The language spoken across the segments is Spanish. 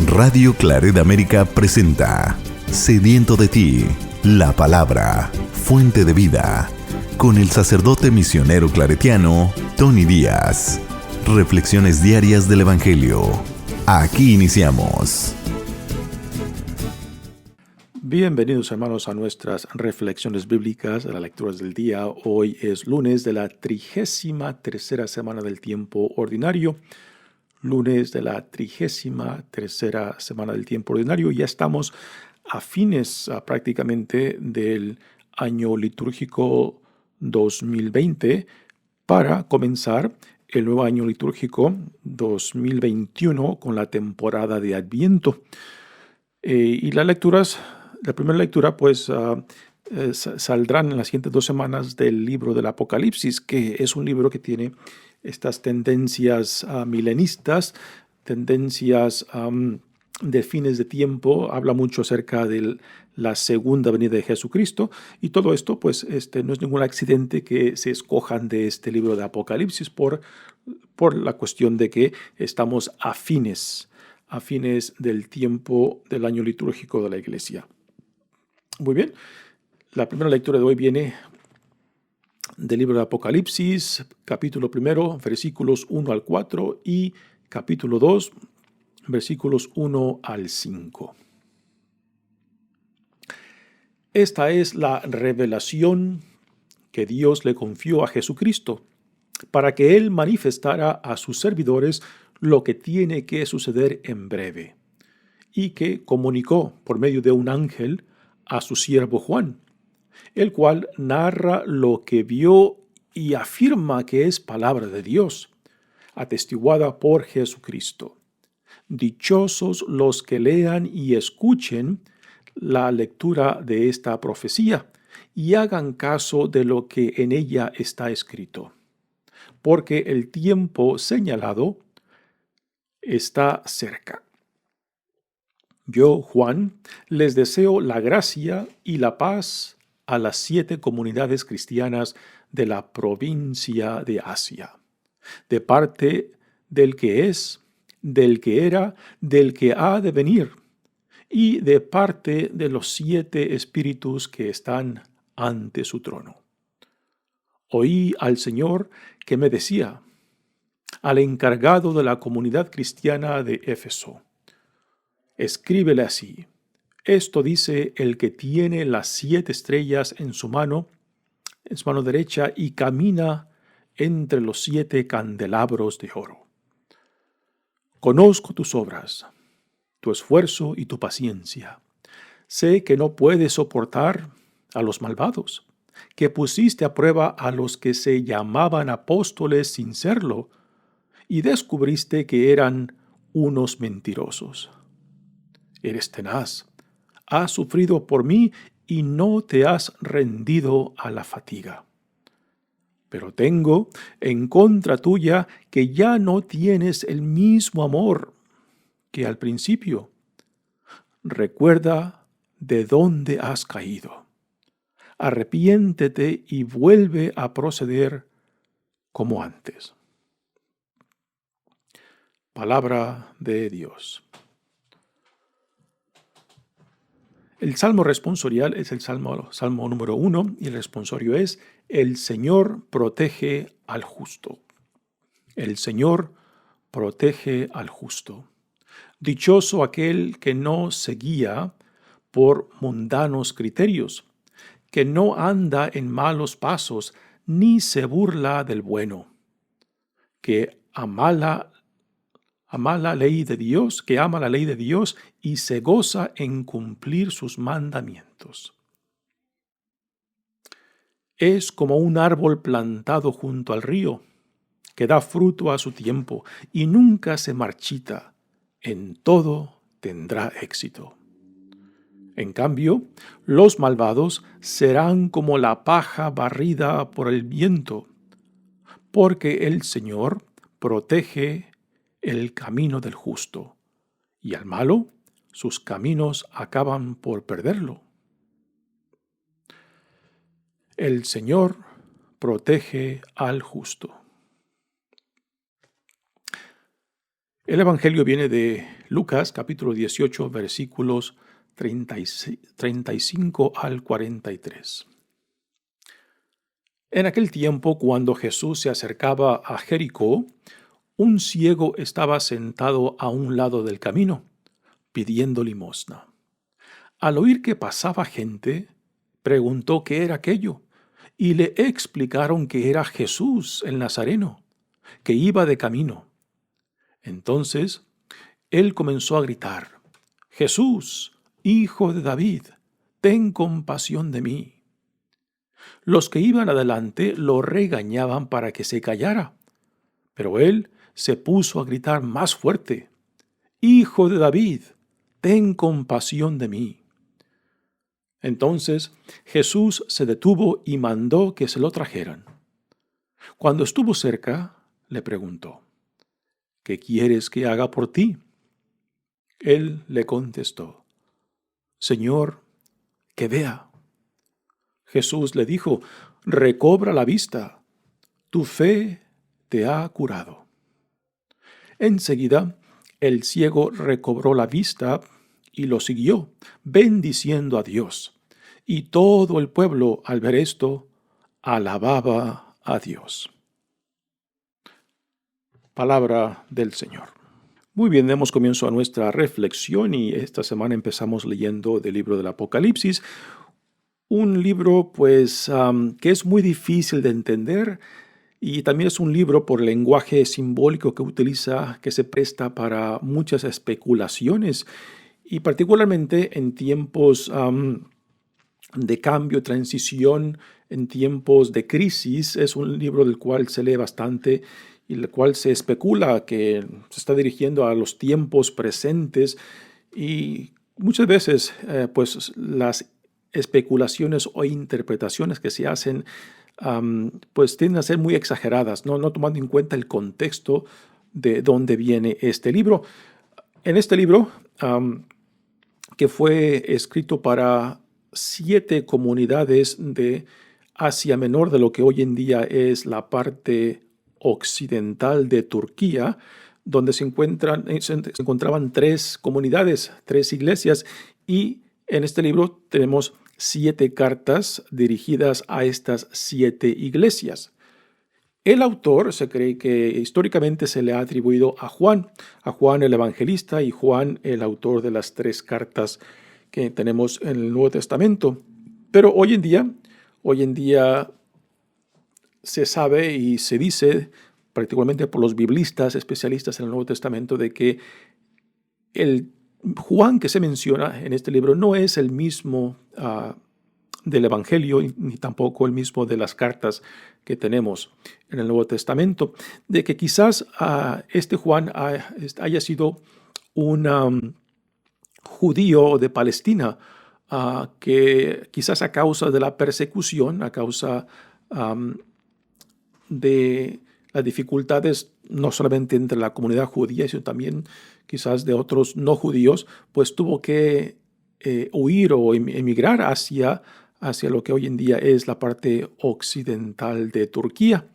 Radio Claret América presenta Sediento de ti, la palabra, fuente de vida, con el sacerdote misionero claretiano, Tony Díaz. Reflexiones diarias del Evangelio. Aquí iniciamos. Bienvenidos, hermanos, a nuestras reflexiones bíblicas, a las lecturas del día. Hoy es lunes de la 33ª semana del tiempo ordinario. Lunes de la 33ª semana del tiempo ordinario. Ya estamos a fines prácticamente del año litúrgico 2020 para comenzar el nuevo año litúrgico 2021 con la temporada de Adviento. Y las lecturas, la primera lectura saldrán en las siguientes 2 semanas del libro del Apocalipsis, que es un libro que tiene estas tendencias milenistas, tendencias de fines de tiempo. Habla mucho acerca de la segunda venida de Jesucristo, y todo esto no es ningún accidente que se escojan de este libro de Apocalipsis por la cuestión de que estamos a fines del tiempo del año litúrgico de la Iglesia. Muy bien, la primera lectura de hoy viene del libro de Apocalipsis, capítulo 1, versículos 1 al 4 y capítulo 2, versículos 1 al 5. Esta es la revelación que Dios le confió a Jesucristo, para que Él manifestara a sus servidores lo que tiene que suceder en breve, y que comunicó por medio de un ángel a su siervo Juan, el cual narra lo que vio y afirma que es palabra de Dios, atestiguada por Jesucristo. Dichosos los que lean y escuchen la lectura de esta profecía y hagan caso de lo que en ella está escrito, porque el tiempo señalado está cerca. Yo, Juan, les deseo la gracia y la paz a las 7 comunidades cristianas de la provincia de Asia, de parte del que es, del que era, del que ha de venir, y de parte de los 7 espíritus que están ante su trono. Oí al Señor que me decía, al encargado de la comunidad cristiana de Éfeso: escríbele así: esto dice el que tiene las 7 estrellas en su mano derecha, y camina entre los 7 candelabros de oro. Conozco tus obras, tu esfuerzo y tu paciencia. Sé que no puedes soportar a los malvados, que pusiste a prueba a los que se llamaban apóstoles sin serlo, y descubriste que eran unos mentirosos. Eres tenaz, has sufrido por mí y no te has rendido a la fatiga. Pero tengo en contra tuya que ya no tienes el mismo amor que al principio. Recuerda de dónde has caído. Arrepiéntete y vuelve a proceder como antes. Palabra de Dios. El salmo responsorial es el salmo número 1, y el responsorio es: el Señor protege al justo. El Señor protege al justo. Dichoso aquel que no se guía por mundanos criterios, que no anda en malos pasos, ni se burla del bueno, que ama la ley de Dios, que ama la ley de Dios y se goza en cumplir sus mandamientos. Es como un árbol plantado junto al río, que da fruto a su tiempo y nunca se marchita. En todo tendrá éxito. En cambio, los malvados serán como la paja barrida por el viento, porque el Señor protege el camino del justo, y al malo sus caminos acaban por perderlo. El Señor protege al justo. El Evangelio viene de Lucas capítulo 18 versículos 35 al 43. En aquel tiempo, cuando Jesús se acercaba a Jericó, un ciego estaba sentado a un lado del camino, pidiendo limosna. Al oír que pasaba gente, preguntó qué era aquello, y le explicaron que era Jesús el Nazareno, que iba de camino. Entonces, él comenzó a gritar: «Jesús, hijo de David, ten compasión de mí». Los que iban adelante lo regañaban para que se callara, pero él se puso a gritar más fuerte: «Hijo de David, ten compasión de mí». Entonces Jesús se detuvo y mandó que se lo trajeran. Cuando estuvo cerca, le preguntó: «¿Qué quieres que haga por ti?». Él le contestó: «Señor, que vea». Jesús le dijo: «Recobra la vista, tu fe te ha curado». Enseguida, el ciego recobró la vista y lo siguió, bendiciendo a Dios. Y todo el pueblo, al ver esto, alababa a Dios. Palabra del Señor. Muy bien, demos comienzo a nuestra reflexión y esta semana empezamos leyendo del libro del Apocalipsis, un libro pues que es muy difícil de entender y también es un libro por el lenguaje simbólico que utiliza, que se presta para muchas especulaciones y particularmente en tiempos de cambio, transición, en tiempos de crisis. Es un libro del cual se lee bastante y el cual se especula que se está dirigiendo a los tiempos presentes y muchas veces pues las especulaciones o interpretaciones que se hacen pues tienden a ser muy exageradas, no tomando en cuenta el contexto de dónde viene este libro. En este libro, que fue escrito para 7 comunidades de Asia Menor, de lo que hoy en día es la parte occidental de Turquía, donde se encontraban 3 comunidades, 3 iglesias, y en este libro tenemos 7 cartas dirigidas a estas 7 iglesias. El autor se cree que históricamente se le ha atribuido a Juan el evangelista y Juan el autor de las 3 cartas que tenemos en el Nuevo Testamento. Pero hoy en día se sabe y se dice, particularmente por los biblistas, especialistas en el Nuevo Testamento, de que el Juan que se menciona en este libro no es el mismo del Evangelio, ni tampoco el mismo de las cartas que tenemos en el Nuevo Testamento, de que quizás este Juan haya sido un judío de Palestina, que quizás a causa de la persecución, a causa de las dificultades no solamente entre la comunidad judía, sino también quizás de otros no judíos, pues tuvo que huir o emigrar hacia lo que hoy en día es la parte occidental de Turquía.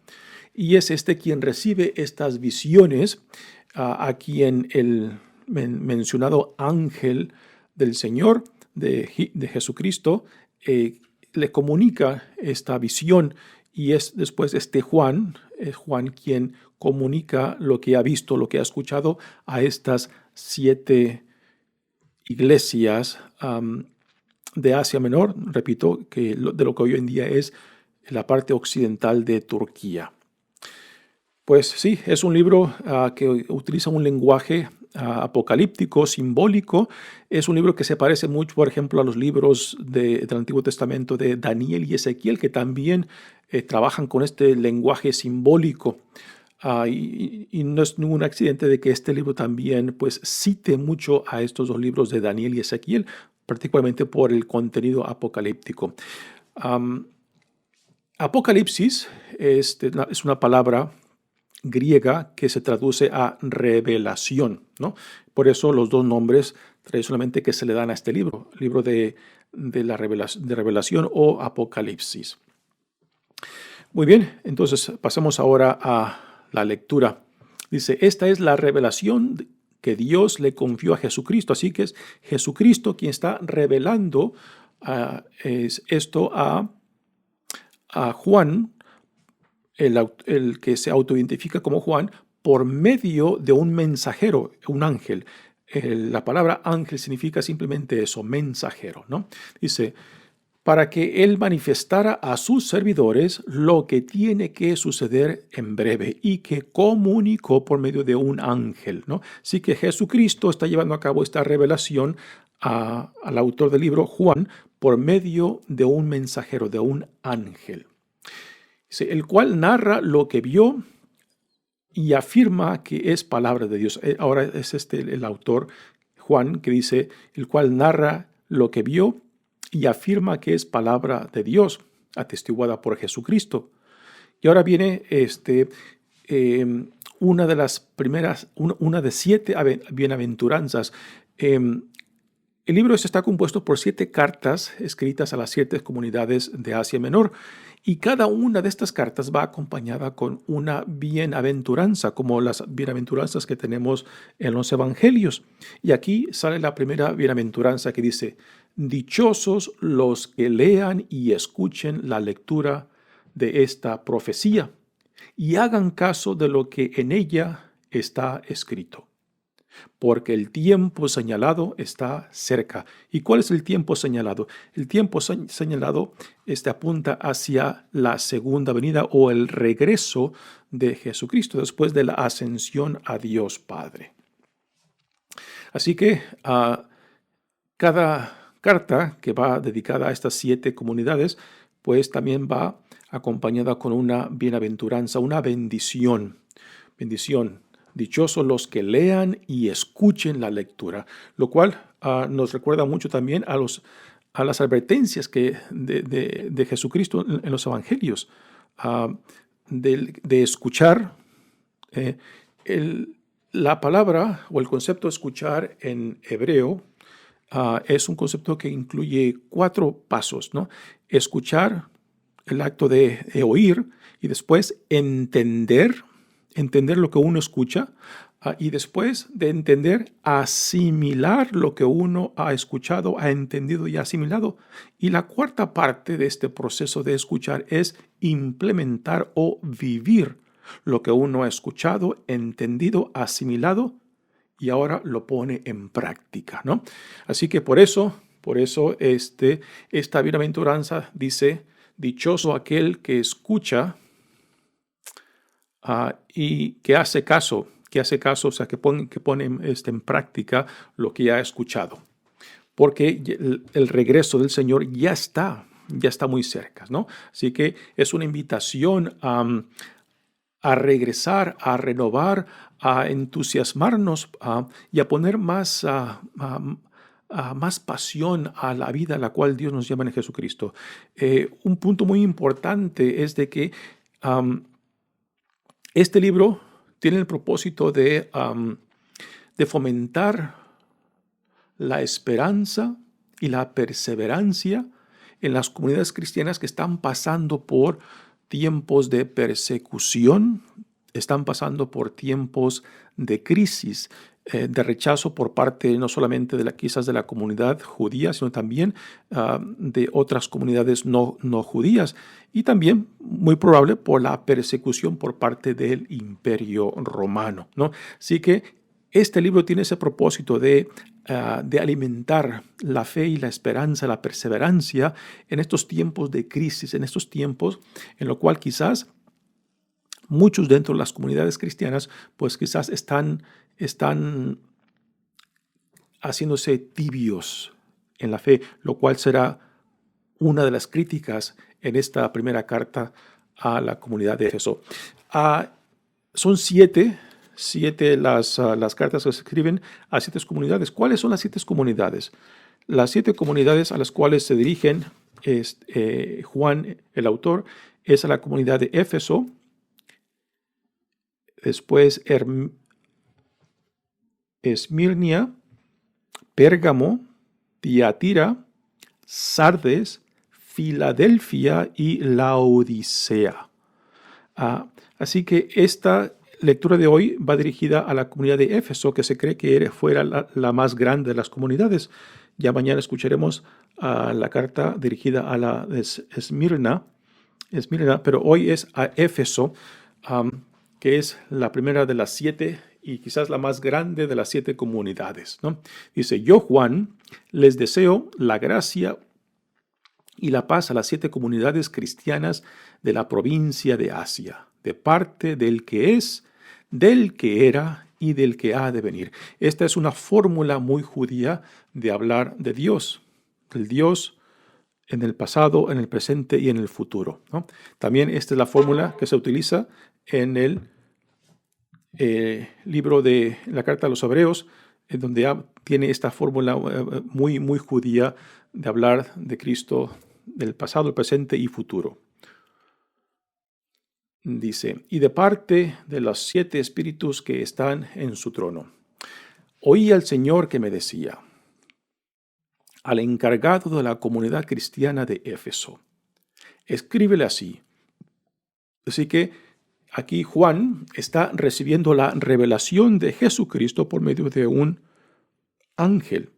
Y es este quien recibe estas visiones, a quien el mencionado ángel del Señor, de Jesucristo, le comunica esta visión. Y es después Juan quien comunica lo que ha visto, lo que ha escuchado a estas 7 iglesias de Asia Menor, repito, de lo que hoy en día es la parte occidental de Turquía. Pues sí, es un libro que utiliza un lenguaje apocalíptico, simbólico. Es un libro que se parece mucho, por ejemplo, a los libros del Antiguo Testamento de Daniel y Ezequiel, que también trabajan con este lenguaje simbólico. Y no es ningún accidente de que este libro también pues cite mucho a estos 2 libros de Daniel y Ezequiel, particularmente por el contenido apocalíptico. Apocalipsis es una palabra griega que se traduce a revelación, ¿no? Por eso los 2 nombres tradicionalmente que se le dan a este libro, libro de revelación o Apocalipsis. Muy bien, entonces pasemos ahora a la lectura. Dice: esta es la revelación que Dios le confió a Jesucristo. Así que es Jesucristo quien está revelando esto a Juan, el que se autoidentifica como Juan, por medio de un mensajero, un ángel. La palabra ángel significa simplemente eso, mensajero, ¿no? Dice, para que él manifestara a sus servidores lo que tiene que suceder en breve y que comunicó por medio de un ángel, ¿no? Así que Jesucristo está llevando a cabo esta revelación al autor del libro, Juan, por medio de un mensajero, de un ángel. Dice, el cual narra lo que vio y afirma que es palabra de Dios. Ahora es el autor, Juan, que dice, el cual narra lo que vio y afirma que es palabra de Dios, atestiguada por Jesucristo. Y ahora viene una de las primeras, una de 7 bienaventuranzas. El libro está compuesto por 7 cartas escritas a las 7 comunidades de Asia Menor. Y cada una de estas cartas va acompañada con una bienaventuranza, como las bienaventuranzas que tenemos en los evangelios. Y aquí sale la primera bienaventuranza que dice, dichosos los que lean y escuchen la lectura de esta profecía y hagan caso de lo que en ella está escrito. Porque el tiempo señalado está cerca. ¿Y cuál es el tiempo señalado? El tiempo señalado apunta hacia la segunda venida o el regreso de Jesucristo después de la ascensión a Dios Padre. Así que cada carta que va dedicada a estas 7 comunidades, pues también va acompañada con una bienaventuranza, una bendición. Bendición. Dichosos los que lean y escuchen la lectura, lo cual nos recuerda mucho también a las advertencias de Jesucristo en los evangelios, de escuchar. La palabra o el concepto de escuchar en hebreo es un concepto que incluye 4 pasos, ¿no? Escuchar, el acto de oír, y después entender lo que uno escucha, y después de entender, asimilar lo que uno ha escuchado, ha entendido y asimilado. Y la cuarta parte de este proceso de escuchar es implementar o vivir lo que uno ha escuchado, entendido, asimilado, y ahora lo pone en práctica, ¿no? Así que por eso esta bienaventuranza dice, dichoso aquel que escucha y que hace caso, o sea, que pone en práctica lo que ya ha escuchado. Porque el regreso del Señor ya está muy cerca, ¿no? Así que es una invitación a regresar, a renovar, a entusiasmarnos y a poner más pasión a la vida a la cual Dios nos llama en Jesucristo. Un punto muy importante es de que este libro tiene el propósito de fomentar la esperanza y la perseverancia en las comunidades cristianas que están pasando por tiempos de persecución, están pasando por tiempos de crisis, de rechazo por parte no solamente quizás de la comunidad judía, sino también de otras comunidades no judías, y también muy probable por la persecución por parte del Imperio Romano, ¿no? Así que este libro tiene ese propósito de alimentar la fe y la esperanza, la perseverancia en estos tiempos de crisis, en estos tiempos en lo cual quizás muchos dentro de las comunidades cristianas, pues quizás están haciéndose tibios en la fe, lo cual será una de las críticas en esta primera carta a la comunidad de Éfeso. Son 7 las cartas que se escriben a 7 comunidades. ¿Cuáles son las 7 comunidades? Las 7 comunidades a las cuales se dirigen Juan, el autor, es a la comunidad de Éfeso, después Esmirnia, Pérgamo, Tiatira, Sardes, Filadelfia y Laodicea. Así que lectura de hoy va dirigida a la comunidad de Éfeso, que se cree que fuera la más grande de las comunidades. Ya mañana escucharemos la carta dirigida a la de Esmirna, pero hoy es a Éfeso, que es la primera de las 7 y quizás la más grande de las 7 comunidades, ¿no? Dice, yo, Juan, les deseo la gracia y la paz a las 7 comunidades cristianas de la provincia de Asia, de parte del que es, del que era y del que ha de venir. Esta es una fórmula muy judía de hablar de Dios, el Dios en el pasado, en el presente y en el futuro, ¿no? También esta es la fórmula que se utiliza en el libro de la Carta a los Hebreos, en donde tiene esta fórmula muy, muy judía de hablar de Cristo del pasado, el presente y futuro. Dice, y de parte de los 7 espíritus que están en su trono, oí al Señor que me decía, al encargado de la comunidad cristiana de Éfeso, escríbele así. Así que aquí Juan está recibiendo la revelación de Jesucristo por medio de un ángel.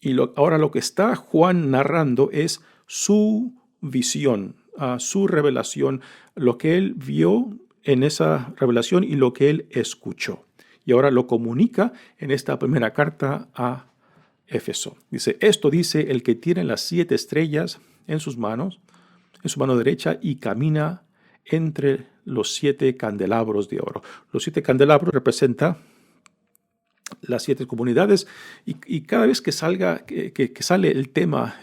Y ahora lo que está Juan narrando es su visión, su revelación, lo que él vio en esa revelación y lo que él escuchó. Y ahora lo comunica en esta primera carta a Éfeso. Dice, esto dice el que tiene las 7 estrellas en sus manos, en su mano derecha, y camina entre los 7 candelabros de oro. Los 7 candelabros representan las 7 comunidades, y cada vez que sale el tema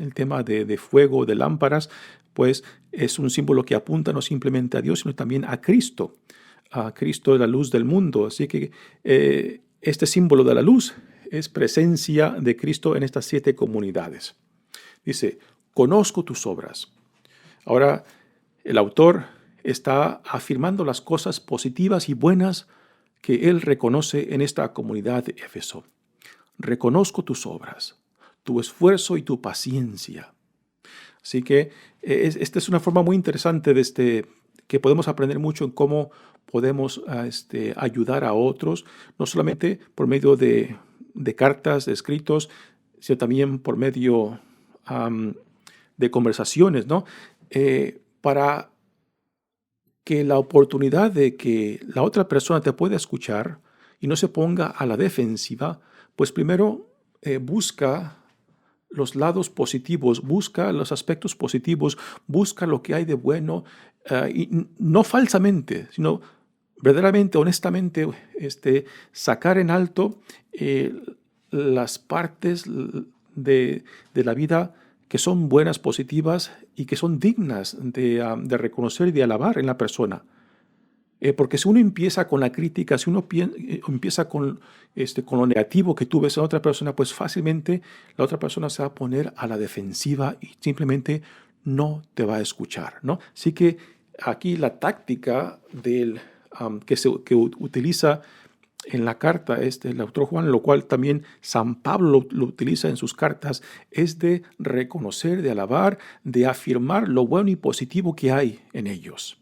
de fuego, de lámparas, pues es un símbolo que apunta no simplemente a Dios, sino también a Cristo es la luz del mundo. Así que este símbolo de la luz es presencia de Cristo en estas 7 comunidades. Dice, conozco tus obras. Ahora, el autor está afirmando las cosas positivas y buenas que él reconoce en esta comunidad de Éfeso. Reconozco tus obras, tu esfuerzo y tu paciencia. Así que esta es una forma muy interesante que podemos aprender mucho en cómo podemos ayudar a otros, no solamente por medio de cartas, de escritos, sino también por medio de conversaciones, ¿no? Para que la oportunidad de que la otra persona te pueda escuchar y no se ponga a la defensiva, pues primero busca los lados positivos, busca los aspectos positivos, busca lo que hay de bueno, y no falsamente, sino verdaderamente, honestamente, sacar en alto las partes de la vida que son buenas, positivas y que son dignas de reconocer y de alabar en la persona. Porque si uno empieza con la crítica, si uno empieza con lo negativo que tú ves en otra persona, pues fácilmente la otra persona se va a poner a la defensiva y simplemente no te va a escuchar, ¿no? Así que aquí la táctica que utiliza en la carta el autor Juan, lo cual también San Pablo lo utiliza en sus cartas, es de reconocer, de alabar, de afirmar lo bueno y positivo que hay en ellos.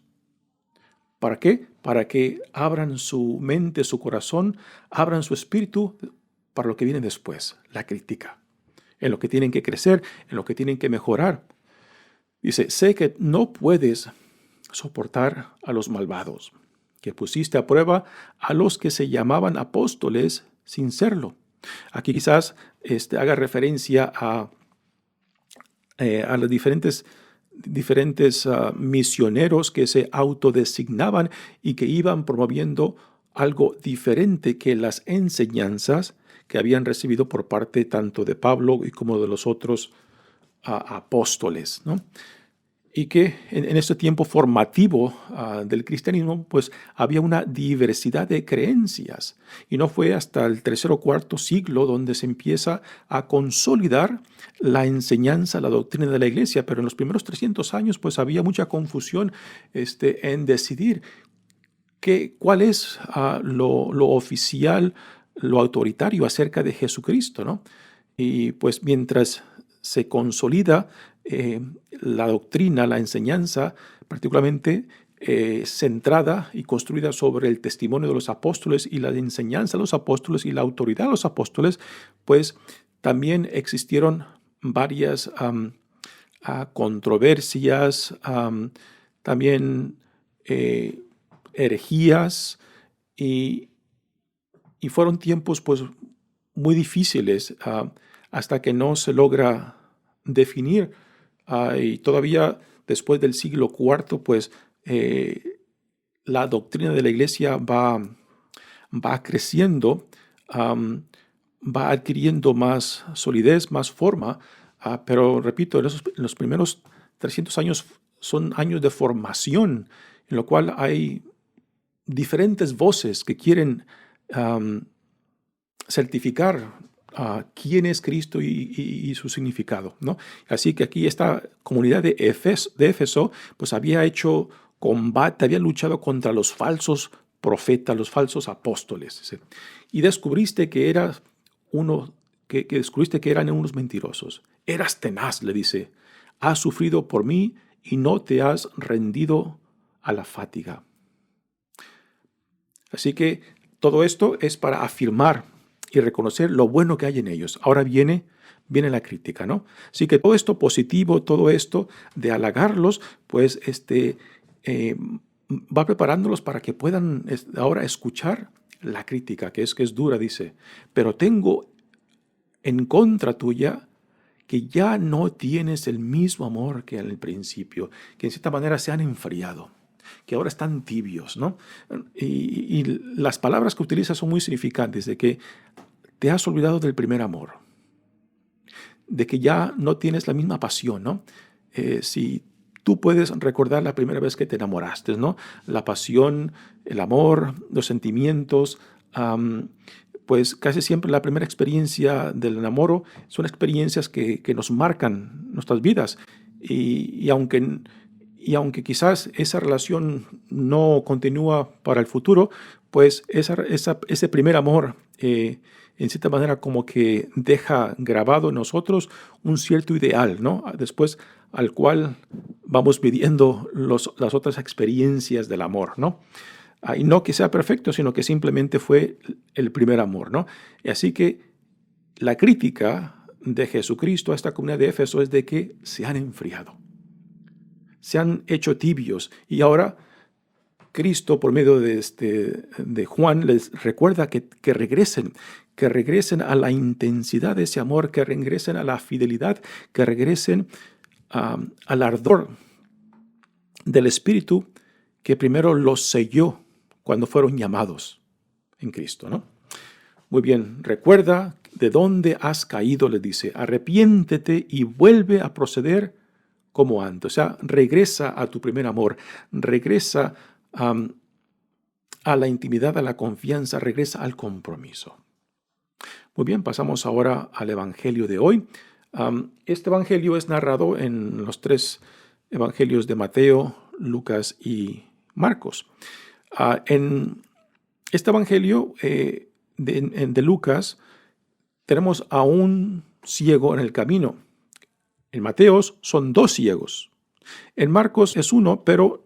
¿Para qué? Para que abran su mente, su corazón, abran su espíritu para lo que viene después, la crítica, en lo que tienen que crecer, en lo que tienen que mejorar. Dice, sé que no puedes soportar a los malvados, que pusiste a prueba a los que se llamaban apóstoles sin serlo. Aquí quizás haga referencia a los diferentes misioneros que se autodesignaban y que iban promoviendo algo diferente que las enseñanzas que habían recibido por parte tanto de Pablo y como de los otros apóstoles, ¿no? Y que en este tiempo formativo del cristianismo, pues había una diversidad de creencias. Y no fue hasta el tercer o cuarto siglo donde se empieza a consolidar la enseñanza, la doctrina de la iglesia. Pero en los primeros 300 años, pues había mucha confusión en decidir cuál es lo oficial, lo autoritario acerca de Jesucristo, ¿no? Y pues mientras se consolida la doctrina, la enseñanza, particularmente centrada y construida sobre el testimonio de los apóstoles y la enseñanza de los apóstoles y la autoridad de los apóstoles, pues también existieron varias controversias, también herejías, y fueron tiempos pues muy difíciles hasta que no se logra definir, y todavía después del siglo IV pues la doctrina de la iglesia va creciendo, va adquiriendo más solidez, más forma, pero repito, en los primeros 300 años son años de formación, en lo cual hay diferentes voces que quieren certificar quién es Cristo y su significado, ¿no? Así que aquí esta comunidad de Éfeso pues había hecho combate, había luchado contra los falsos profetas, los falsos apóstoles, ¿sí? Y descubriste que eras descubriste que eran unos mentirosos. Eras tenaz, le dice. Has sufrido por mí y no te has rendido a la fatiga. Así que todo esto es para afirmar y reconocer lo bueno que hay en ellos. Ahora viene la crítica, ¿no? Así que todo esto positivo, todo esto de halagarlos, pues va preparándolos para que puedan ahora escuchar la crítica, que es dura, dice. Pero tengo en contra tuya que ya no tienes el mismo amor que en el principio, que en cierta manera se han enfriado, que ahora están tibios, ¿no? Y las palabras que utiliza son muy significantes, de que te has olvidado del primer amor, de que ya no tienes la misma pasión, ¿no? Si tú puedes recordar la primera vez que te enamoraste, ¿no? La pasión, el amor, los sentimientos, pues casi siempre la primera experiencia del enamoro son experiencias que nos marcan nuestras vidas. Y aunque quizás esa relación no continúa para el futuro, pues ese primer amor, en cierta manera, como que deja grabado en nosotros un cierto ideal, ¿no? Después al cual vamos pidiendo las otras experiencias del amor, ¿no? Y no que sea perfecto, sino que simplemente fue el primer amor, ¿no? Y así que la crítica de Jesucristo a esta comunidad de Éfeso es de que se han enfriado, se han hecho tibios, y ahora Cristo, por medio de Juan, les recuerda que regresen a la intensidad de ese amor, que regresen a la fidelidad, que regresen al ardor del Espíritu que primero los selló cuando fueron llamados en Cristo, ¿no? Muy bien, recuerda de dónde has caído, les dice, arrepiéntete y vuelve a proceder como antes. O sea, regresa a tu primer amor, regresa a la intimidad, a la confianza, regresa al compromiso. Muy bien, pasamos ahora al Evangelio de hoy. Este Evangelio es narrado en los 3 Evangelios de Mateo, Lucas y Marcos. En este Evangelio de Lucas tenemos a un ciego en el camino. En Mateo son 2 ciegos. En Marcos es 1, pero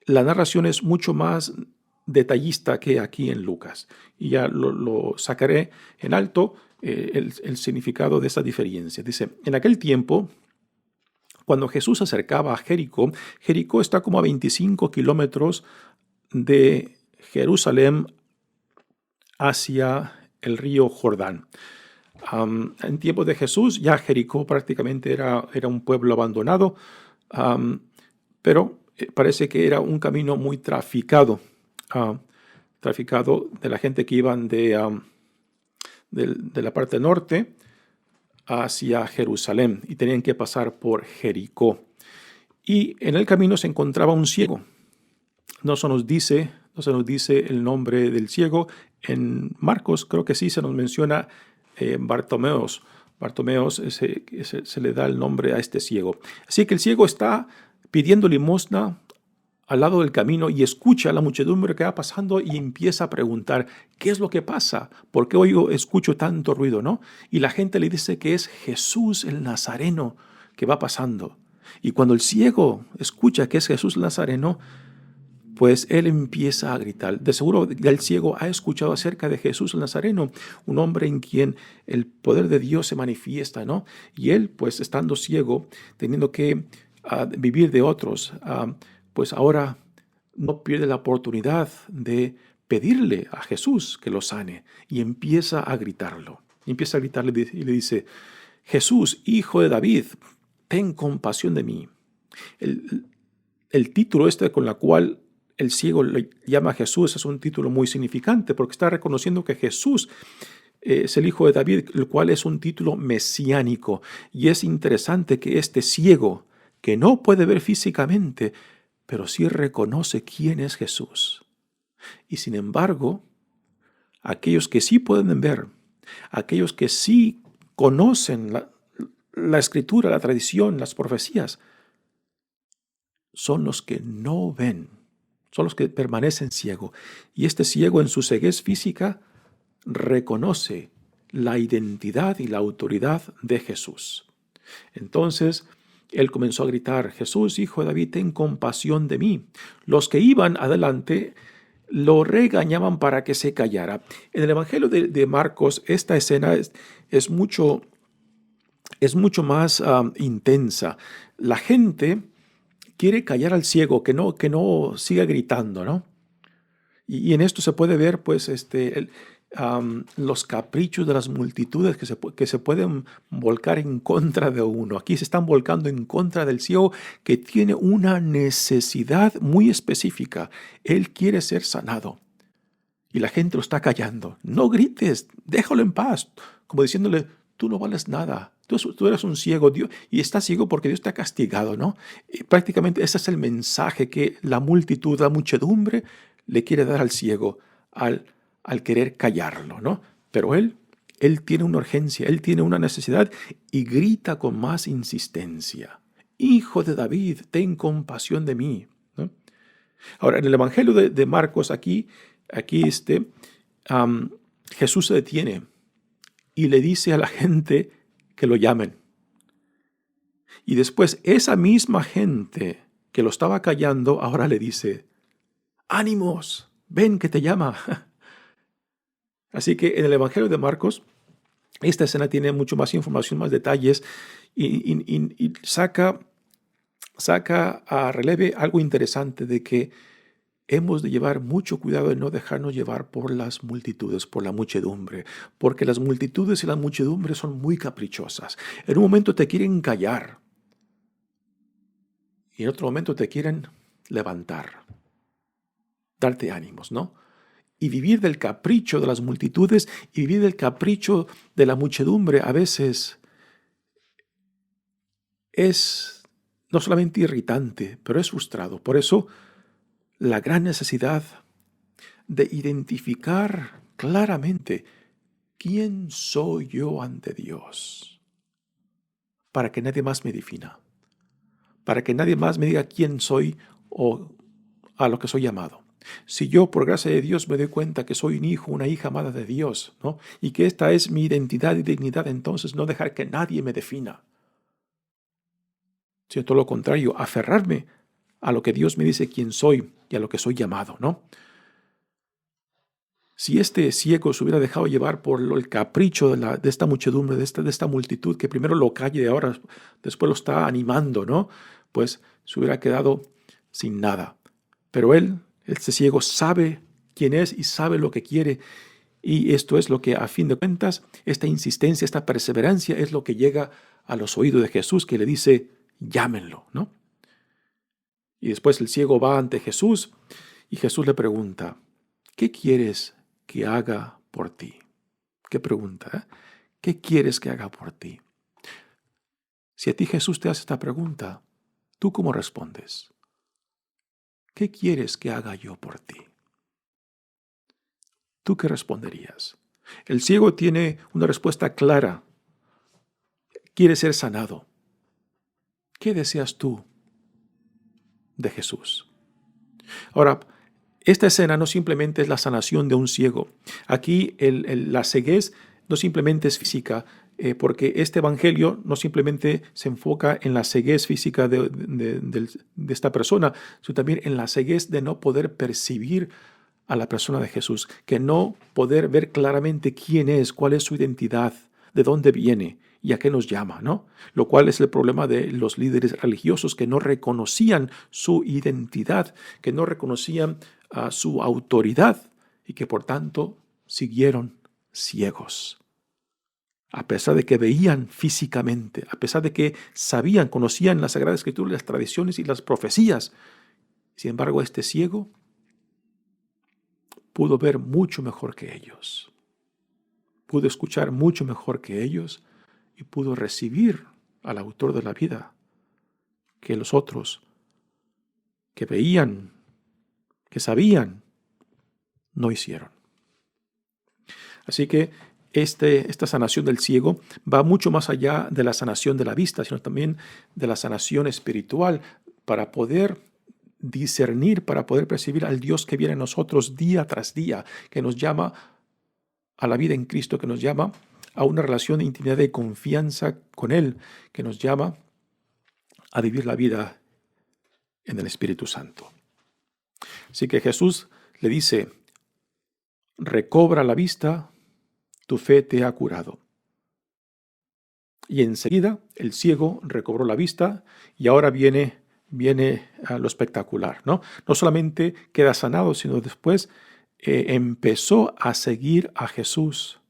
la narración es mucho más detallista que aquí en Lucas. Y ya lo sacaré en alto el significado de esa diferencia. Dice, en aquel tiempo, cuando Jesús se acercaba a Jericó, Jericó está como a 25 kilómetros de Jerusalén hacia el río Jordán. En tiempos de Jesús ya Jericó prácticamente era un pueblo abandonado, pero parece que era un camino muy traficado de la gente que iban de la parte norte hacia Jerusalén y tenían que pasar por Jericó. Y en el camino se encontraba un ciego. No se nos dice el nombre del ciego. En Marcos creo que sí se nos menciona Bartimeos. Bartimeos se le da el nombre a este ciego. Así que el ciego está pidiendo limosna al lado del camino y escucha a la muchedumbre que va pasando y empieza a preguntar, ¿qué es lo que pasa? ¿Por qué hoy escucho tanto ruido, no? Y la gente le dice que es Jesús el Nazareno que va pasando. Y cuando el ciego escucha que es Jesús el Nazareno, pues él empieza a gritar. De seguro el ciego ha escuchado acerca de Jesús el Nazareno, un hombre en quien el poder de Dios se manifiesta, ¿no? Y él, pues estando ciego, teniendo que vivir de otros, pues ahora no pierde la oportunidad de pedirle a Jesús que lo sane, y empieza a gritarlo. Y empieza a gritarle y le dice: Jesús, hijo de David, ten compasión de mí. El título con la cual el ciego le llama a Jesús es un título muy significante, porque está reconociendo que Jesús es el Hijo de David, el cual es un título mesiánico. Y es interesante que este ciego, que no puede ver físicamente, pero sí reconoce quién es Jesús. Y sin embargo, aquellos que sí pueden ver, aquellos que sí conocen la Escritura, la tradición, las profecías, son los que no ven, son los que permanecen ciegos. Y este ciego, en su ceguez física, reconoce la identidad y la autoridad de Jesús. Entonces, él comenzó a gritar: Jesús, hijo de David, ten compasión de mí. Los que iban adelante lo regañaban para que se callara. En el Evangelio de Marcos, esta escena es mucho más intensa. La gente quiere callar al ciego, que no siga gritando, ¿no? Y en esto se puede ver, pues, los caprichos de las multitudes que se pueden volcar en contra de uno. Aquí se están volcando en contra del ciego, que tiene una necesidad muy específica. Él quiere ser sanado. Y la gente lo está callando. No grites, déjalo en paz. Como diciéndole: tú no vales nada. Tú eres un ciego, Dios, y estás ciego porque Dios te ha castigado, ¿no? Y prácticamente ese es el mensaje que la multitud, la muchedumbre, le quiere dar al ciego al querer callarlo, ¿no? Pero él tiene una urgencia, él tiene una necesidad, y grita con más insistencia: Hijo de David, ten compasión de mí, ¿no? Ahora, en el Evangelio de Marcos, aquí Jesús se detiene y le dice a la gente que lo llamen. Y después esa misma gente que lo estaba callando ahora le dice: ánimos, ven que te llama. Así que en el Evangelio de Marcos, esta escena tiene mucho más información, más detalles, y saca a releve algo interesante, de que hemos de llevar mucho cuidado de no dejarnos llevar por las multitudes, por la muchedumbre, porque las multitudes y la muchedumbre son muy caprichosas. En un momento te quieren callar y en otro momento te quieren levantar, darte ánimos, ¿no? Y vivir del capricho de las multitudes y vivir del capricho de la muchedumbre a veces es no solamente irritante, pero es frustrado. Por eso, la gran necesidad de identificar claramente quién soy yo ante Dios, para que nadie más me defina, para que nadie más me diga quién soy o a lo que soy llamado. Si yo, por gracia de Dios, me doy cuenta que soy un hijo, una hija amada de Dios, ¿no? Y que esta es mi identidad y dignidad, entonces no dejar que nadie me defina, sino todo lo contrario, aferrarme a lo que Dios me dice quién soy y a lo que soy llamado, ¿no? Si este ciego se hubiera dejado llevar por el capricho de esta muchedumbre, de esta multitud, que primero lo calle y ahora después lo está animando, ¿no? Pues se hubiera quedado sin nada. Pero este ciego, sabe quién es y sabe lo que quiere. Y esto es lo que, a fin de cuentas, esta insistencia, esta perseverancia es lo que llega a los oídos de Jesús, que le dice: llámenlo, ¿no? Y después el ciego va ante Jesús y Jesús le pregunta: ¿qué quieres que haga por ti? ¿Qué pregunta? ¿Eh? ¿Qué quieres que haga por ti? Si a ti Jesús te hace esta pregunta, ¿tú cómo respondes? ¿Qué quieres que haga yo por ti? ¿Tú qué responderías? El ciego tiene una respuesta clara. Quiere ser sanado. ¿Qué deseas tú de Jesús? Ahora, esta escena no simplemente es la sanación de un ciego. Aquí la ceguez no simplemente es física, porque este evangelio no simplemente se enfoca en la ceguez física de esta persona, sino también en la ceguez de no poder percibir a la persona de Jesús, que no poder ver claramente quién es, cuál es su identidad, de dónde viene y a qué nos llama, ¿no? Lo cual es el problema de los líderes religiosos, que no reconocían su identidad, que no reconocían su autoridad y que por tanto siguieron ciegos. A pesar de que veían físicamente, a pesar de que sabían, conocían la Sagrada Escritura, las tradiciones y las profecías, sin embargo, este ciego pudo ver mucho mejor que ellos, pudo escuchar mucho mejor que ellos y pudo recibir al autor de la vida que los otros, que veían, que sabían, no hicieron. Así que esta sanación del ciego va mucho más allá de la sanación de la vista, sino también de la sanación espiritual, para poder discernir, para poder percibir al Dios que viene a nosotros día tras día, que nos llama a la vida en Cristo, que nos llama a una relación de intimidad y confianza con Él, que nos llama a vivir la vida en el Espíritu Santo. Así que Jesús le dice: recobra la vista, tu fe te ha curado. Y enseguida el ciego recobró la vista y ahora viene a lo espectacular, ¿no? No solamente queda sanado, sino después empezó a seguir a Jesús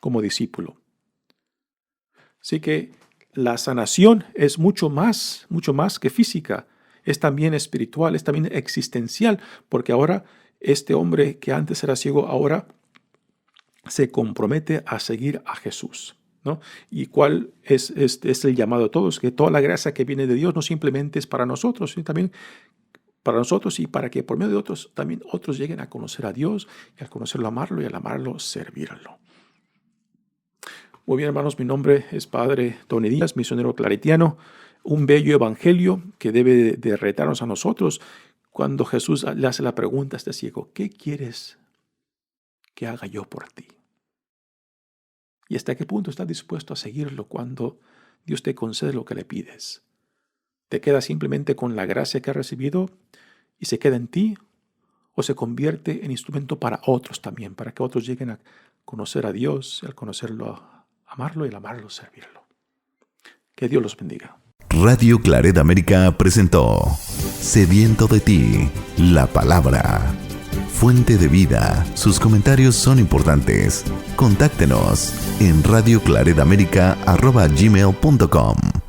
como discípulo. Así que la sanación es mucho más que física. Es también espiritual, es también existencial, porque ahora este hombre que antes era ciego, ahora se compromete a seguir a Jesús, ¿no? ¿Y cuál es el llamado de todos? Que toda la gracia que viene de Dios no simplemente es para nosotros, sino también para nosotros y para que por medio de otros también otros lleguen a conocer a Dios y al conocerlo amarlo y al amarlo servirlo. Muy bien, hermanos, mi nombre es Padre Tony Díaz, misionero claretiano. Un bello evangelio que debe de retarnos a nosotros cuando Jesús le hace la pregunta a este ciego: ¿qué quieres que haga yo por ti? ¿Y hasta qué punto estás dispuesto a seguirlo cuando Dios te concede lo que le pides? ¿Te quedas simplemente con la gracia que has recibido y se queda en ti? ¿O se convierte en instrumento para otros también, para que otros lleguen a conocer a Dios, y al conocerlo, amarlo y al amarlo, servirlo? Que Dios los bendiga. Radio Claret América presentó Sediento de ti, la palabra. Fuente de vida. Sus comentarios son importantes. Contáctenos en radioclaretamerica@gmail.com.